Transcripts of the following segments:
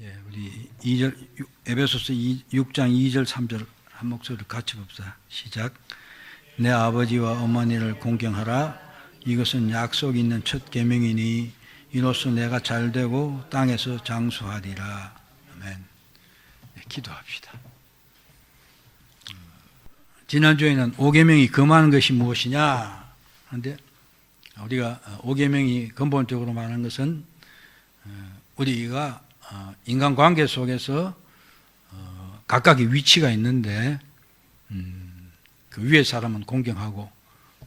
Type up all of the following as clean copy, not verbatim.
예, 우리 2절 에베소서 6장 2절 3절 한 목소리로 같이 봅시다. 시작. 내 아버지와 어머니를 공경하라. 이것은 약속 있는 첫 계명이니 이로써 내가 잘되고 땅에서 장수하리라. 아멘. 네, 기도합시다. 지난주에는 5계명이 금하는 것이 무엇이냐 하는데 우리가 5계명이 근본적으로 말하는 것은 우리가 인간관계 속에서 각각의 위치가 있는데 그 위에 사람은 공경하고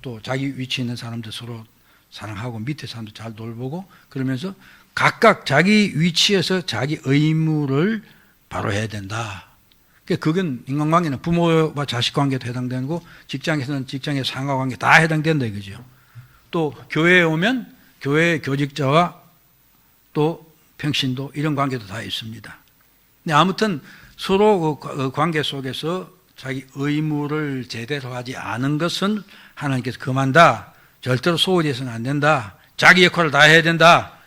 또 자기 위치에 있는 사람들 서로 사랑하고 밑에 사람들 잘 돌보고 그러면서 각각 자기 위치에서 자기 의무를 바로 해야 된다. 그건 인간관계는 부모와 자식 관계도 해당되고 직장에서는 직장의 상하관계 다 해당된다 이거죠. 또 교회에 오면 교회 교직자와 또 평신도 이런 관계도 다 있습니다. 근데 아무튼 서로 그 관계 속에서 자기 의무를 제대로 하지 않은 것은 하나님께서 금한다. 절대로 소홀히 해서는 안 된다. 자기 역할을 다 해야 된다.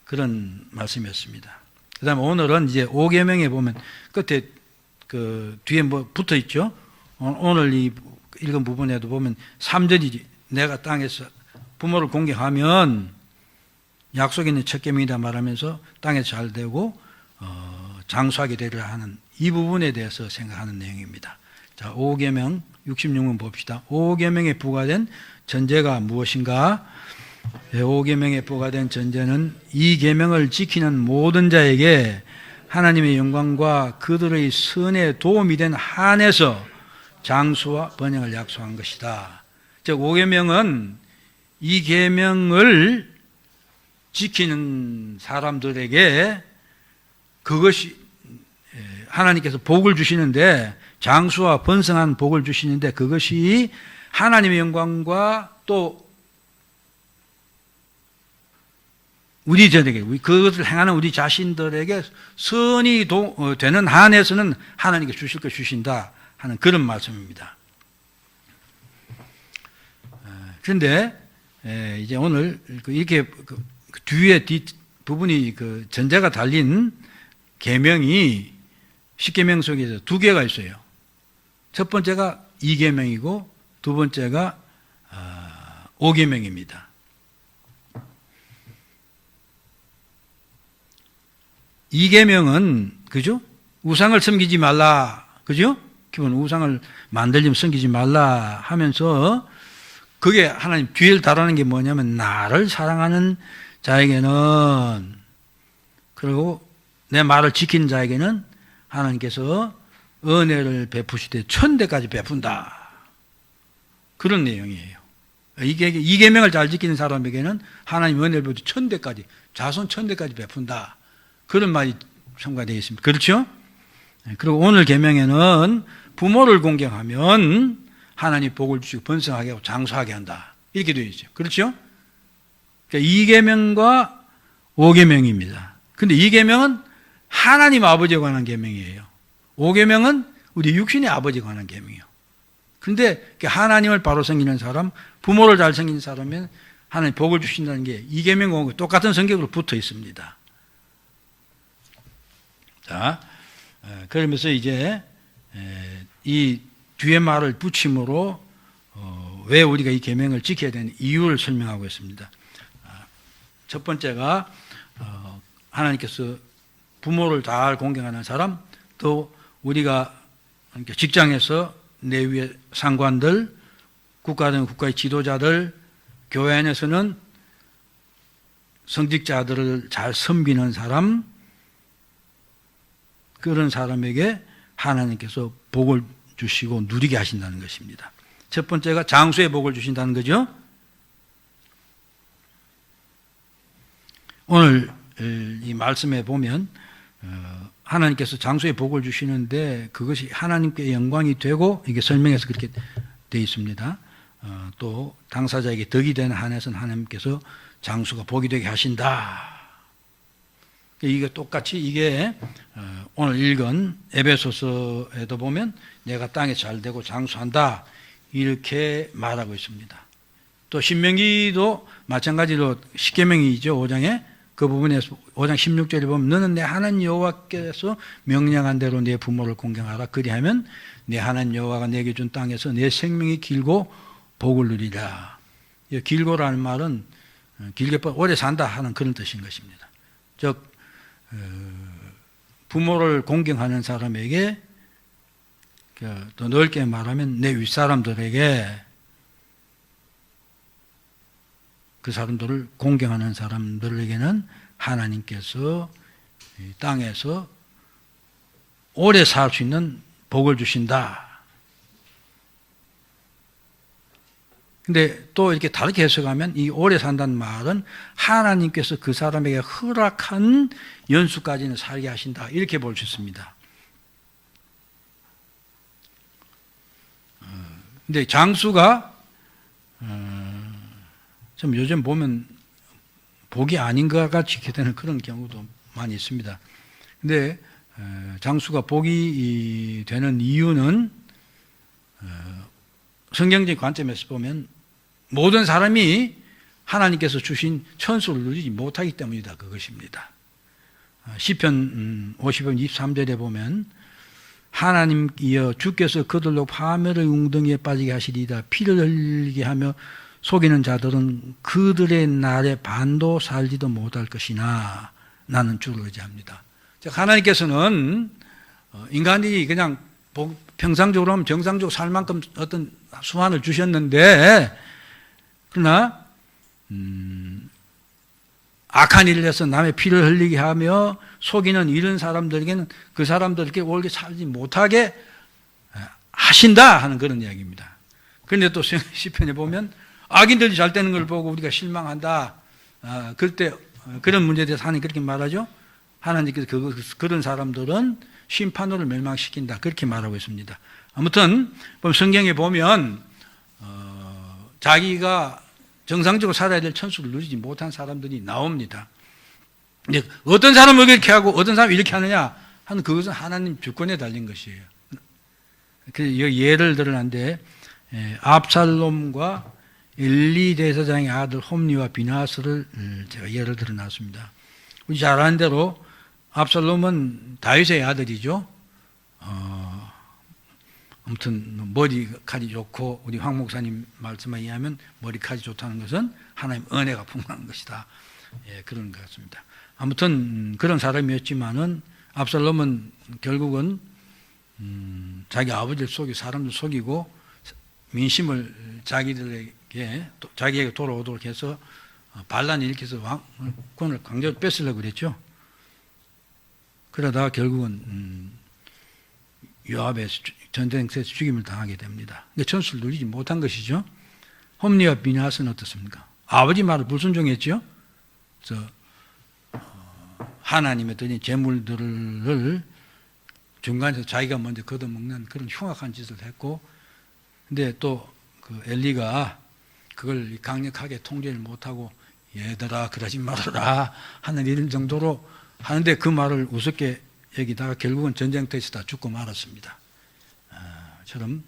그런 말씀이었습니다. 그 다음에 오늘은 이제 5계명에 보면 끝에 그 뒤에 뭐 붙어 있죠. 오늘 이 읽은 부분에도 보면 3절이지. 내가 땅에서 부모를 공경하면 약속 있는 첫 계명이다 말하면서 땅에서 잘 되고 장수하게 되리라 하는 이 부분에 대해서 생각하는 내용입니다. 자, 5계명 66문 봅시다. 5계명에 부과된 전제가 무엇인가? 5계명에 부과된 전제는 이 계명을 지키는 모든 자에게 하나님의 영광과 그들의 선에 도움이 된 한에서 장수와 번영을 약속한 것이다. 즉 5계명은 이 계명을 지키는 사람들에게 그것이 하나님께서 복을 주시는데 장수와 번성한 복을 주시는데 그것이 하나님의 영광과 또 우리들에게 그것을 행하는 우리 자신들에게 선이 되는 한에서는 하나님께 주실 것 주신다 하는 그런 말씀입니다. 그런데 이제 오늘 이렇게 뒤에 뒷부분이 그 전제가 달린 계명이 10계명 속에서 두 개가 있어요. 첫 번째가 2계명이고 두 번째가 5계명입니다. 이 계명은 그죠? 우상을 섬기지 말라. 그죠? 기본 우상을 만들려면 섬기지 말라 하면서 그게 하나님 뒤를 다루는 게 뭐냐면 나를 사랑하는 자에게는 그리고 내 말을 지키는 자에게는 하나님께서 은혜를 베푸시되 천대까지 베푼다. 그런 내용이에요. 이 계명을 잘 지키는 사람에게는 하나님 은혜를 베푸시 천대까지 자손 천대까지 베푼다. 그런 말이 첨가되어 있습니다. 그렇죠? 그리고 오늘 계명에는 부모를 공경하면 하나님 복을 주시고 번성하게 하고 장수하게 한다. 이렇게 되어 있죠. 그렇죠? 그러니까 2계명과 5계명입니다. 근데 2계명은 하나님 아버지에 관한 계명이에요. 5계명은 우리 육신의 아버지에 관한 계명이에요. 그런데 하나님을 바로 섬기는 사람, 부모를 잘 섬기는 사람은 하나님 복을 주신다는 게 2계명과 똑같은 성격으로 붙어 있습니다. 자, 그러면서 이제 이 뒤에 말을 붙임으로 왜 우리가 이 계명을 지켜야 되는 이유를 설명하고 있습니다. 첫 번째가 하나님께서 부모를 잘 공경하는 사람, 또 우리가 직장에서 내 위에 상관들, 국가든 국가의 지도자들, 교회 안에서는 성직자들을 잘 섬기는 사람, 그런 사람에게 하나님께서 복을 주시고 누리게 하신다는 것입니다. 첫 번째가 장수의 복을 주신다는 거죠. 오늘 이 말씀에 보면 하나님께서 장수의 복을 주시는데 그것이 하나님께 영광이 되고 이게 설명해서 그렇게 되어 있습니다. 또 당사자에게 덕이 되는 한에서는 하나님께서 장수가 복이 되게 하신다. 이게 똑같이 이게 오늘 읽은 에베소서에도 보면 내가 땅에 잘 되고 장수한다 이렇게 말하고 있습니다. 또 신명기도 마찬가지로 10계명이죠. 5장에 그 부분에서 5장 16절에 보면 너는 내 하나님 여호와께서 명령한 대로 내 부모를 공경하라. 그리하면 내 하나님 여호와가 내게 준 땅에서 내 생명이 길고 복을 누리라. 길고라는 말은 길게 오래 산다 하는 그런 뜻인 것입니다. 즉 부모를 공경하는 사람에게 더 넓게 말하면 내 윗사람들에게 그 사람들을 공경하는 사람들에게는 하나님께서 이 땅에서 오래 살 수 있는 복을 주신다. 근데 또 이렇게 다르게 해석하면 이 오래 산다는 말은 하나님께서 그 사람에게 허락한 연수까지는 살게 하신다. 이렇게 볼 수 있습니다. 근데 장수가 좀 요즘 보면 복이 아닌 것 같이 되는 그런 경우도 많이 있습니다. 근데 장수가 복이 되는 이유는 성경적인 관점에서 보면 모든 사람이 하나님께서 주신 천수를 누리지 못하기 때문이다. 그것입니다. 시편 50편 23절에 보면 하나님이여 주께서 그들로 파멸의 웅덩이에 빠지게 하시리이다. 피를 흘리게 하며 속이는 자들은 그들의 날에 반도 살지도 못할 것이나 나는 주를 의지합니다. 즉 하나님께서는 인간이 그냥 평상적으로 하면 정상적으로 살 만큼 어떤 수완을 주셨는데 그러나 악한 일을 해서 남의 피를 흘리게 하며 속이는 이런 사람들에게는 그 사람들에게 오래 살지 못하게 하신다 하는 그런 이야기입니다. 그런데 또 시편에 보면 악인들이 잘 되는 걸 보고 우리가 실망한다. 그때 그런 문제에 대해서 하나님 그렇게 말하죠. 하나님께서 그런 사람들은 심판으로 멸망시킨다. 그렇게 말하고 있습니다. 아무튼 성경에 보면 자기가 정상적으로 살아야 될 천수를 누리지 못한 사람들이 나옵니다. 근데 어떤 사람은 이렇게 하고 어떤 사람은 이렇게 하느냐 하는 그것은 하나님 주권에 달린 것이에요. 예를 들었는데 압살롬과 엘리 대사장의 아들 홈리와 비나스를 제가 예를 들어 놨습니다. 우리 잘 아는 대로 압살롬은 다윗의 아들이죠. 아무튼 머리칼이 좋고 우리 황 목사님 말씀에 의하면 머리칼이 좋다는 것은 하나님 은혜가 풍성한 것이다. 예, 그런 것 같습니다. 아무튼 그런 사람이었지만은 압살롬은 결국은 자기 아버지를 속이고 사람들 속이고 민심을 자기에게 돌아오도록 해서 반란을 일으켜서 왕권을 강제로 뺏으려고 그랬죠. 그러다가 결국은 요압의 전쟁에서 죽임을 당하게 됩니다. 근데 천수를 누리지 못한 것이죠. 홈리와 비나스는 어떻습니까? 아버지 말을 불순종했죠. 그래서 하나님의 드린 재물들을 중간에서 자기가 먼저 걷어먹는 그런 흉악한 짓을 했고, 근데 또 그 엘리가 그걸 강력하게 통제를 못하고 얘들아 그러지 말아라 하는 이런 정도로 하는데 그 말을 우습게 여기다가 결국은 전쟁터에서 다 죽고 말았습니다. 처럼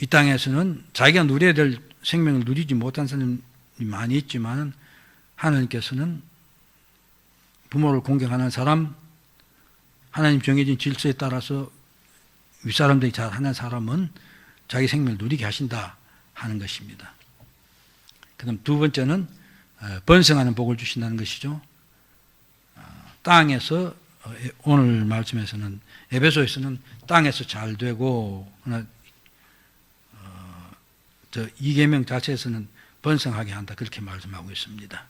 이 땅에서는 자기가 누려야 될 생명을 누리지 못한 사람이 많이 있지만 하나님께서는 부모를 공경하는 사람, 하나님 정해진 질서에 따라서 윗사람들이 잘하는 사람은 자기 생명을 누리게 하신다 하는 것입니다. 그다음 두 번째는 번성하는 복을 주신다는 것이죠. 땅에서 오늘 말씀에서는 에베소에서는 땅에서 잘 되고 저 이계명 자체에서는 번성하게 한다 그렇게 말씀하고 있습니다.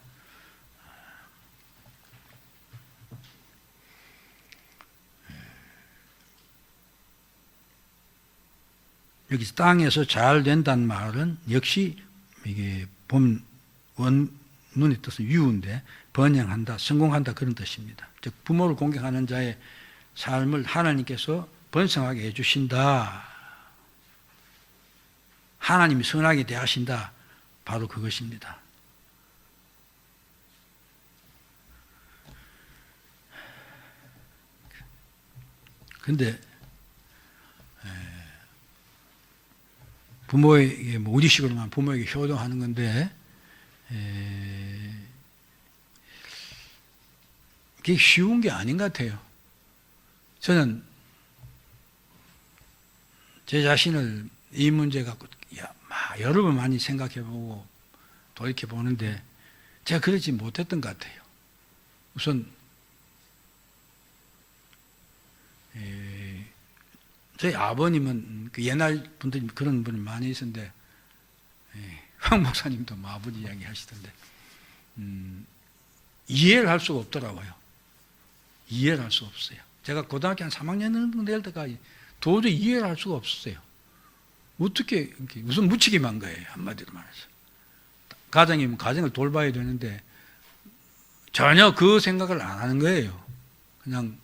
여기서 땅에서 잘 된다는 말은 역시 이게 본 원문의 뜻은 유인데 번영한다, 성공한다 그런 뜻입니다. 즉 부모를 공경하는 자의 삶을 하나님께서 번성하게 해주신다. 하나님이 선하게 대하신다. 바로 그것입니다. 그런데 부모에게 우리식으로만 부모에게 효도하는 건데 그게 쉬운 게 아닌 것 같아요. 저는 제 자신을 이 문제 갖고 여러 번 많이 생각해보고 돌이켜보는데 제가 그러지 못했던 것 같아요. 우선 저희 아버님은 그 옛날 분들이 그런 분이 많이 있었는데 황 목사님도 뭐 아버지 이야기 하시던데 이해를 할 수가 없더라고요. 이해를 할 수 없어요. 제가 고등학교 한 3학년 정도 될 때까지 도저히 이해를 할 수가 없었어요. 어떻게 무슨 묻히기만 거예요. 한마디로 말해서. 가정이면 가정을 돌봐야 되는데 전혀 그 생각을 안 하는 거예요. 그냥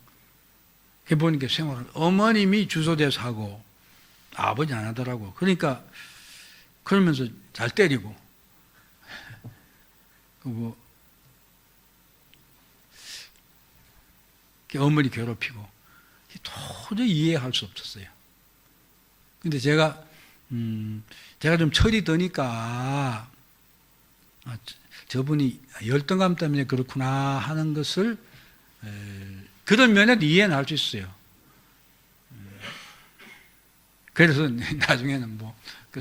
해보니까 생활을 어머님이 주소대서 하고 아버지 안 하더라고. 그러니까 그러면서 잘 때리고 그리고 어머니 괴롭히고 도저히 이해할 수 없었어요. 근데 제가 좀 철이 드니까 저분이 열등감 때문에 그렇구나 하는 것을 그런 면에도 이해는 할 수 있어요. 그래서 나중에는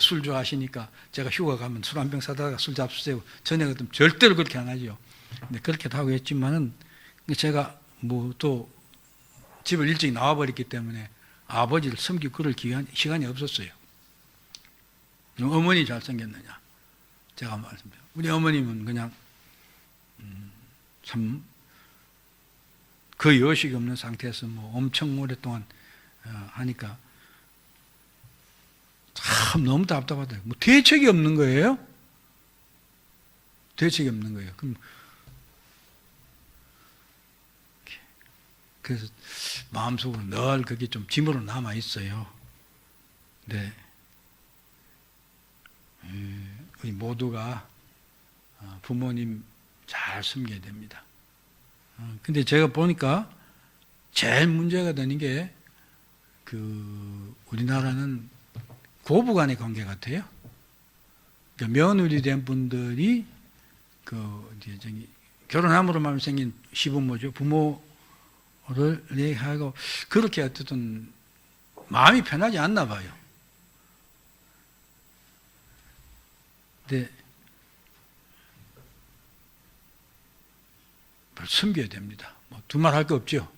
술 좋아하시니까 제가 휴가 가면 술 한 병 사다가 술 잡수세요. 저녁에 절대로 그렇게 안 하죠. 근데 그렇게도 하고 했지만은 제가 또 집을 일찍 나와버렸기 때문에 아버지를 섬기고 그럴 시간이 없었어요. 어머니 잘생겼느냐? 제가 말씀드려요. 우리 어머님은 그냥 참 그 여식이 없는 상태에서 엄청 오랫동안 하니까 참 너무 답답하더라고요. 대책이 없는 거예요? 대책이 없는 거예요. 그래서 마음속으로 늘 그게 좀 짐으로 남아 있어요. 네. 우리 모두가 부모님 잘 섬겨야 됩니다. 근데 제가 보니까 제일 문제가 되는 게 우리나라는 고부 간의 관계 같아요. 그러니까 며느리 된 분들이 결혼함으로만 생긴 시부모죠. 부모를 얘기하고 그렇게 어쨌든 마음이 편하지 않나 봐요. 근데 섬겨야 됩니다. 두말 할 거 없죠.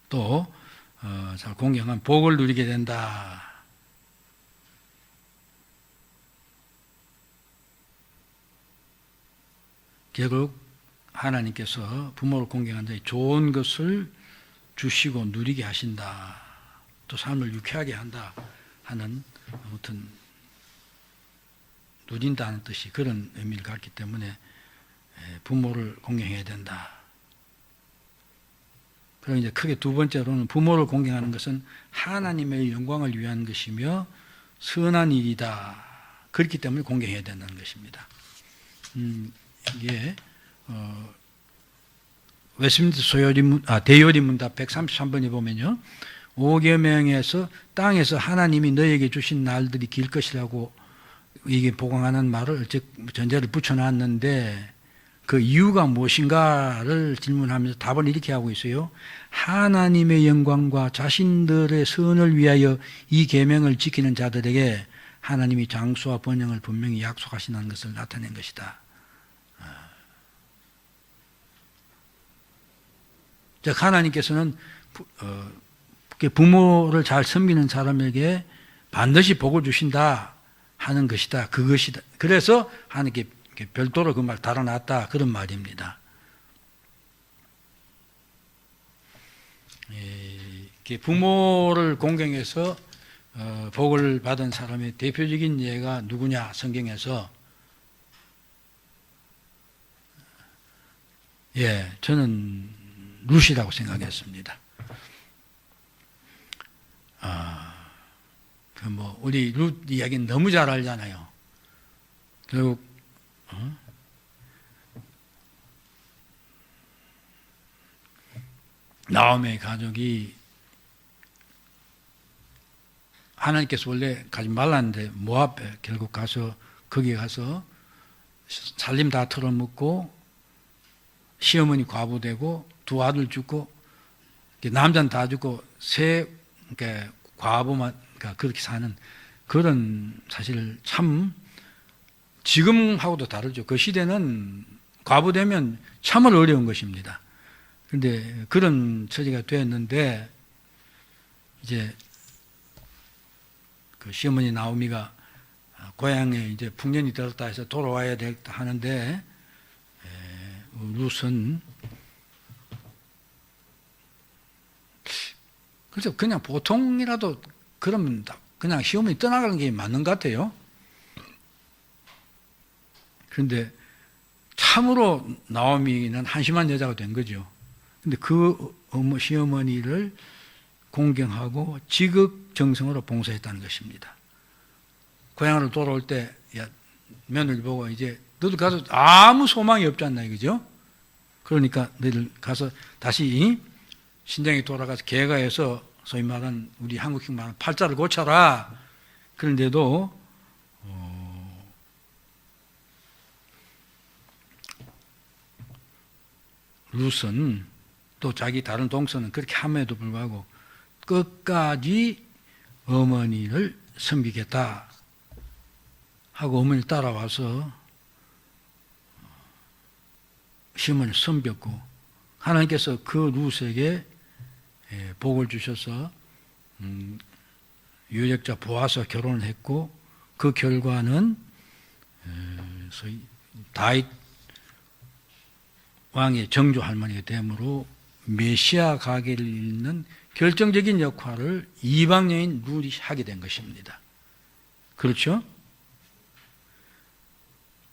또 잘 공경하면 복을 누리게 된다. 결국 하나님께서 부모를 공경한 자에 좋은 것을 주시고 누리게 하신다. 또 삶을 유쾌하게 한다 하는 아무튼 누린다는 뜻이 그런 의미를 갖기 때문에 부모를 공경해야 된다. 그리고 이제 크게 두 번째로는 부모를 공경하는 것은 하나님의 영광을 위한 것이며 선한 일이다. 그렇기 때문에 공경해야 된다는 것입니다. 이게 웨스트민스터 대요리문답 133번에 보면요. 5계명에서 땅에서 하나님이 너에게 주신 날들이 길 것이라고 이게 보강하는 말을 전제를 붙여놨는데 그 이유가 무엇인가를 질문하면서 답을 이렇게 하고 있어요. 하나님의 영광과 자신들의 선을 위하여 이 계명을 지키는 자들에게 하나님이 장수와 번영을 분명히 약속하시는 것을 나타낸 것이다. 즉 하나님께서는 부모를 잘 섬기는 사람에게 반드시 복을 주신다 하는 것이다. 그것이다. 그래서 하나님께 별도로 그 말 달아놨다. 그런 말입니다. 부모를 공경해서 복을 받은 사람의 대표적인 예가 누구냐? 성경에서 저는 룻이라고 생각했습니다. 우리 룻 이야기는 너무 잘 알잖아요. 결국 나오미의 가족이 하나님께서 원래 가지 말랐는데 모압에 결국 가서 거기에 가서 살림 다 털어먹고 시어머니 과부되고 두 아들 죽고 남자는 다 죽고 세 과부만 그렇게 사는 그런 사실 참 지금하고도 다르죠. 그 시대는 과부되면 참으로 어려운 것입니다. 그런데 그런 처지가 되었는데 이제 그 시어머니 나오미가 고향에 이제 풍년이 들었다 해서 돌아와야 되겠다 하는데 룻은 그래서 그냥 보통이라도 그러면 그냥 시어머니 떠나가는 게 맞는 것 같아요. 그런데 참으로 나오미는 한심한 여자가 된 거죠. 근데 그 시어머니를 공경하고 지극정성으로 봉사했다는 것입니다. 고향으로 돌아올 때 며느리 보고 이제 너도 가서 아무 소망이 없지 않나 이거죠. 그러니까 너희들 가서 다시 신장에 돌아가서 개가해서 소위 말하는 우리 한국식 말하는 팔자를 고쳐라. 그런데도 룻은 또 자기 다른 동서는 그렇게 함에도 불구하고 끝까지 어머니를 섬기겠다 하고 어머니를 따라와서 시어머니를 섬겼고 하나님께서 그 룻에게 복을 주셔서 유력자 보아서 결혼을 했고 그 결과는 소위 다윗 왕의 정조 할머니가 되므로 메시아 가게를 잇는 결정적인 역할을 이방 여인 룻이 하게 된 것입니다. 그렇죠?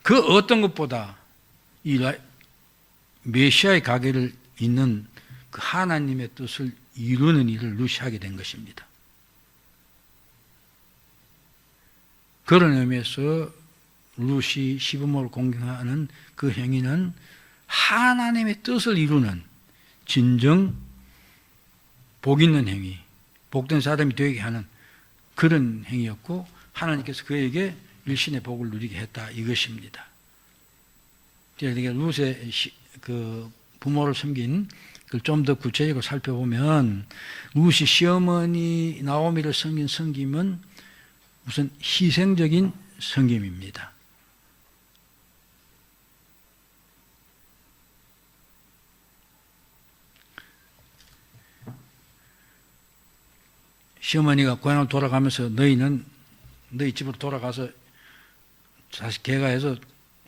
그 어떤 것보다 이 메시아의 가게를 잇는 그 하나님의 뜻을 이루는 일을 룻이 하게 된 것입니다. 그런 의미에서 룻이 시부모를 공경하는 그 행위는 하나님의 뜻을 이루는 진정 복 있는 행위, 복된 사람이 되게 하는 그런 행위였고 하나님께서 그에게 일신의 복을 누리게 했다 이것입니다. 그러니까 룻의 그 부모를 섬긴 그걸 좀 더 구체적으로 살펴보면 룻이 시어머니 나오미를 섬긴 섬김은 우선 희생적인 섬김입니다. 시어머니가 고향을 돌아가면서 너희는 너희 집으로 돌아가서 다시 개가해서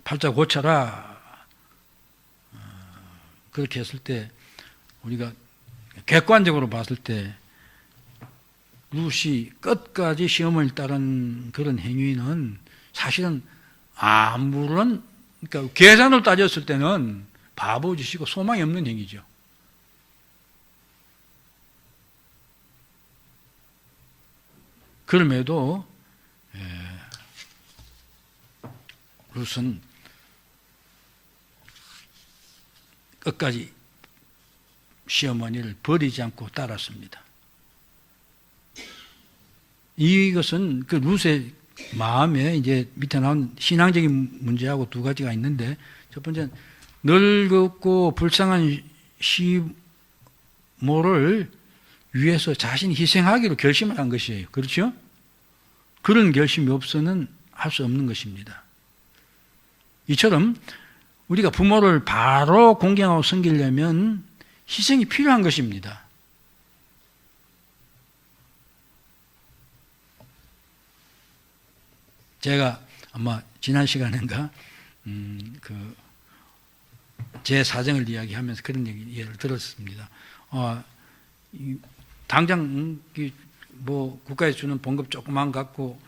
팔자 고쳐라. 그렇게 했을 때 우리가 객관적으로 봤을 때 룻이 끝까지 시어머니를 따른 그런 행위는 사실은 아무런 그러니까 계산을 따졌을 때는 바보짓이고 소망이 없는 행위죠. 그럼에도 룻은 끝까지 시어머니를 버리지 않고 따랐습니다. 이것은 그 룻의 마음에 이제 밑에 나온 신앙적인 문제하고 두 가지가 있는데 첫 번째는 늙었고 불쌍한 시모를 위해서 자신이 희생하기로 결심을 한 것이에요. 그렇죠? 그런 결심이 없어는 할 수 없는 것입니다. 이처럼 우리가 부모를 바로 공경하고 섬기려면 희생이 필요한 것입니다. 제가 아마 지난 시간인가 제 사정을 이야기하면서 그런 예를 들었습니다. 당장 뭐 국가에서 주는 봉급 조그만 갖고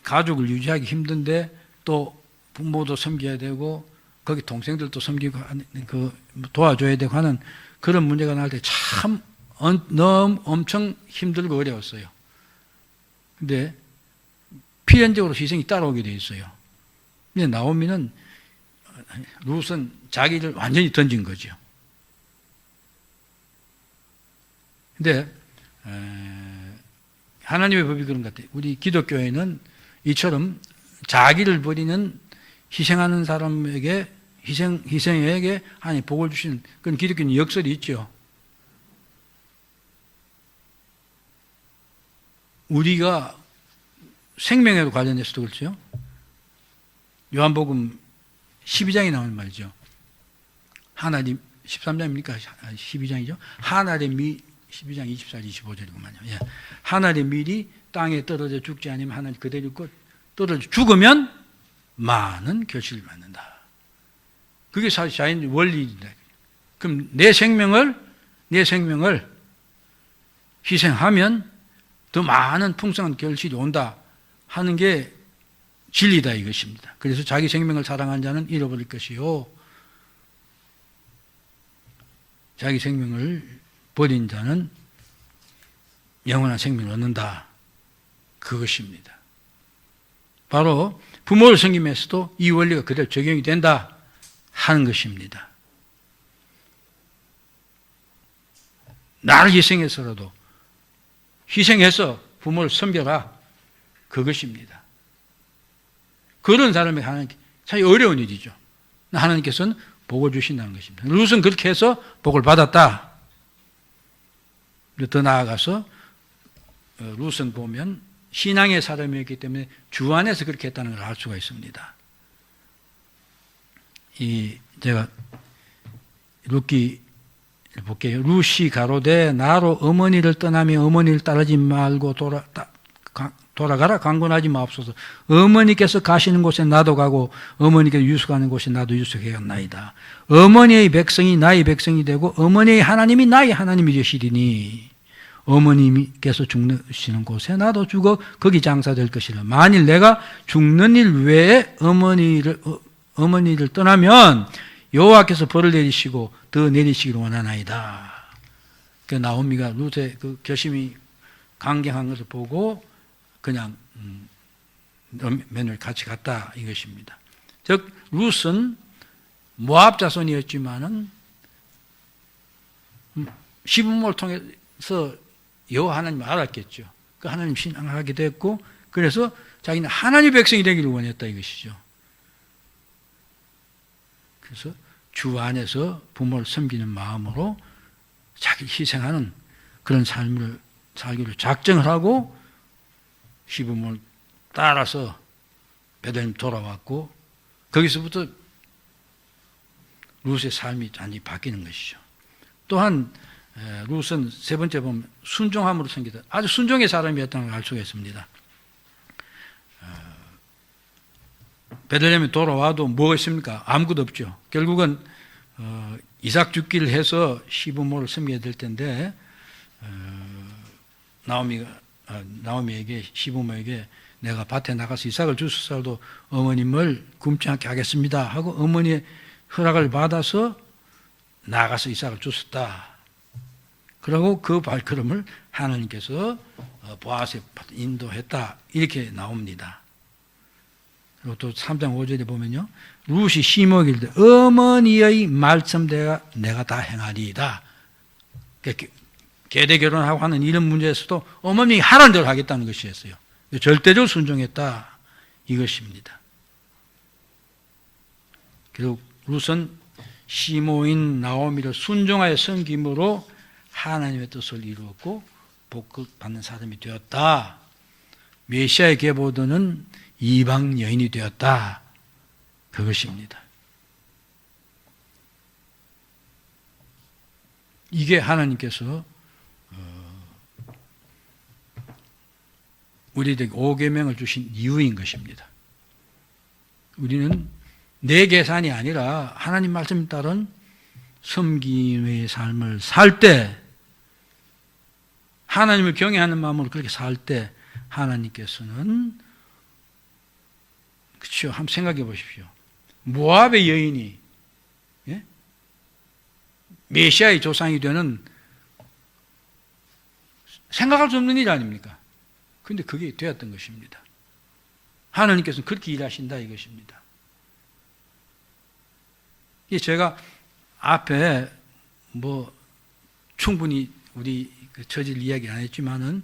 가족을 유지하기 힘든데 또 부모도 섬겨야 되고 거기 동생들도 섬기고 도와줘야 되고 하는 그런 문제가 나올 때 참 너무 엄청 힘들고 어려웠어요. 근데 필연적으로 희생이 따라오게 돼 있어요. 근데 나오미는 룻은 자기를 완전히 던진 거죠. 근데 하나님의 법이 그런 것 같아요. 우리 기독교에는 이처럼 자기를 버리는 희생하는 사람에게 희생에게 하나님 복을 주시는 그런 기독교는 역설이 있죠. 우리가 생명에도 관련해서도 그렇죠. 요한복음 12장에 나오는 말이죠. 하나님 13장입니까? 12장이죠. 하늘의 밀 12장 24, 25절이구만요. 예. 하늘의 밀이 땅에 떨어져 죽지 않으면 하나님 그대로 있고 떨어져 죽으면 많은 결실을 받는다. 그게 사실 자연 원리입니다. 그럼 내 생명을 희생하면 더 많은 풍성한 결실이 온다 하는 게 진리다 이것입니다. 그래서 자기 생명을 사랑한 자는 잃어버릴 것이요 자기 생명을 버린 자는 영원한 생명을 얻는다. 그것입니다. 바로 부모를 섬김에서도 이 원리가 그대로 적용이 된다 하는 것입니다. 나를 희생해서라도 희생해서 부모를 섬겨라. 그것입니다. 그런 사람에게 하나님께 참 어려운 일이죠. 하나님께서는 복을 주신다는 것입니다. 룻은 그렇게 해서 복을 받았다. 더 나아가서 룻은 보면 신앙의 사람이었기 때문에 주 안에서 그렇게 했다는 걸 알 수가 있습니다. 제가 룻기 볼게요. 룻이 가로되 나로 어머니를 떠나며 어머니를 따르지 말고 돌아가라 강권하지 마옵소서. 어머니께서 가시는 곳에 나도 가고 어머니께서 유숙하는 곳에 나도 유숙하였나이다. 어머니의 백성이 나의 백성이 되고 어머니의 하나님이 나의 하나님이 되시리니 어머니께서 죽으시는 곳에 나도 죽어 거기 장사될 것이라. 만일 내가 죽는 일 외에 어머니를 떠나면 여호와께서 벌을 내리시고 더 내리시기를 원하나이다. 그 나오미가 룻의 그 결심이 강경한 것을 보고 그냥 며느리 같이 갔다 이것입니다. 즉 룻은 모압 자손이었지만은 시부모를 통해서 여호와 하나님을 알았겠죠. 그 하나님 신앙하게 됐고 그래서 자기는 하나님의 백성이 되기를 원했다 이것이죠. 그래서 주 안에서 부모를 섬기는 마음으로 자기 희생하는 그런 삶을 살기로 작정을 하고 시부모를 따라서 베들레헴 돌아왔고 거기서부터 룻의 삶이 완전히 바뀌는 것이죠. 또한 룻은 세 번째 보면 순종함으로 섬기다. 아주 순종의 사람이었다는 걸 알 수가 있습니다. 베들레헴에 돌아와도 뭐가 있습니까? 아무것도 없죠. 결국은 이삭 죽기를 해서 시부모를 섬겨야 될 텐데 나오미에게 시부모에게 내가 밭에 나가서 이삭을 주스살도 어머님을 굶지 않게 하겠습니다 하고 어머니의 허락을 받아서 나가서 이삭을 주었다. 그리고 그 발걸음을 하나님께서 보아스에 인도했다. 이렇게 나옵니다. 그리고 또 3장 5절에 보면요. 룻이 시모기를 어머니의 말씀대로 내가 다 행하리이다. 계대 결혼하고 하는 이런 문제에서도 어머니 하라는 대로 하겠다는 것이었어요. 절대적으로 순종했다. 이것입니다. 그리고 룻은 시모인 나오미를 순종하여 섬김으로 하나님의 뜻을 이루었고 복받는 사람이 되었다. 메시아의 계보도는 이방 여인이 되었다. 그것입니다. 이게 하나님께서 우리에게 5계명을 주신 이유인 것입니다. 우리는 내 계산이 아니라 하나님 말씀에 따른 섬김의 삶을 살 때 하나님을 경외하는 마음으로 그렇게 살 때 하나님께서는 그렇죠. 한번 생각해 보십시오. 모압의 여인이 메시아의 조상이 되는 생각할 수 없는 일 아닙니까? 그런데 그게 되었던 것입니다. 하나님께서는 그렇게 일하신다 이것입니다. 제가 앞에 충분히 우리 처질 이야기 안 했지만은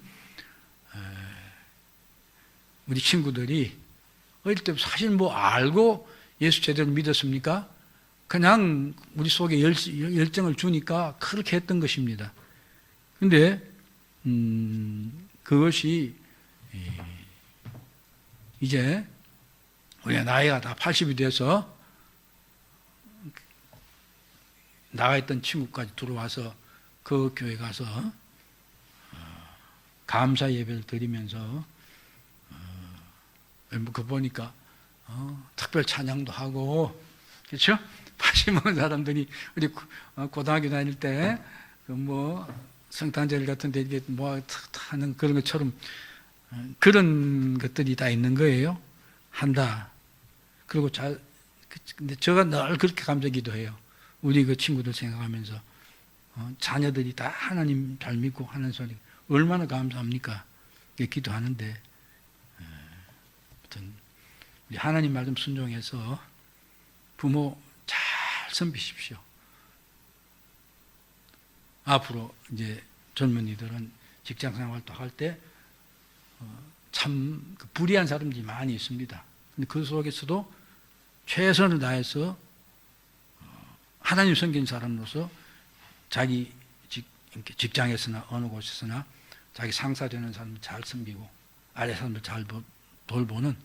우리 친구들이 어릴 때 사실 뭐 알고 예수 제대로 믿었습니까? 그냥 우리 속에 열정을 주니까 그렇게 했던 것입니다. 근데 그것이 이제 우리가 나이가 다 80이 돼서 나가 있던 친구까지 들어와서 그 교회 가서 감사 예배를 드리면서 그 보니까 특별 찬양도 하고, 그렇죠? 80 먹은 사람들이 우리 고등학교 다닐 때 뭐 성탄절 같은 데 이게 뭐 하는 그런 것처럼 그런 것들이 다 있는 거예요. 한다. 그리고 근데 제가 늘 그렇게 감사 기도해요. 우리 그 친구들 생각하면서 자녀들이 다 하나님 잘 믿고 하는 소리 얼마나 감사합니까? 기도하는데 아무튼 우리 하나님 말씀 순종해서 부모 잘 섬기십시오. 앞으로 이제 젊은이들은 직장 생활도 할 때 참 불의한 사람들이 많이 있습니다. 근데 그 속에서도 최선을 다해서 하나님 섬긴 사람으로서 자기 직장에서나 어느 곳에서나 자기 상사 되는 사람을 잘 섬기고 아래 사람들 잘 돌보는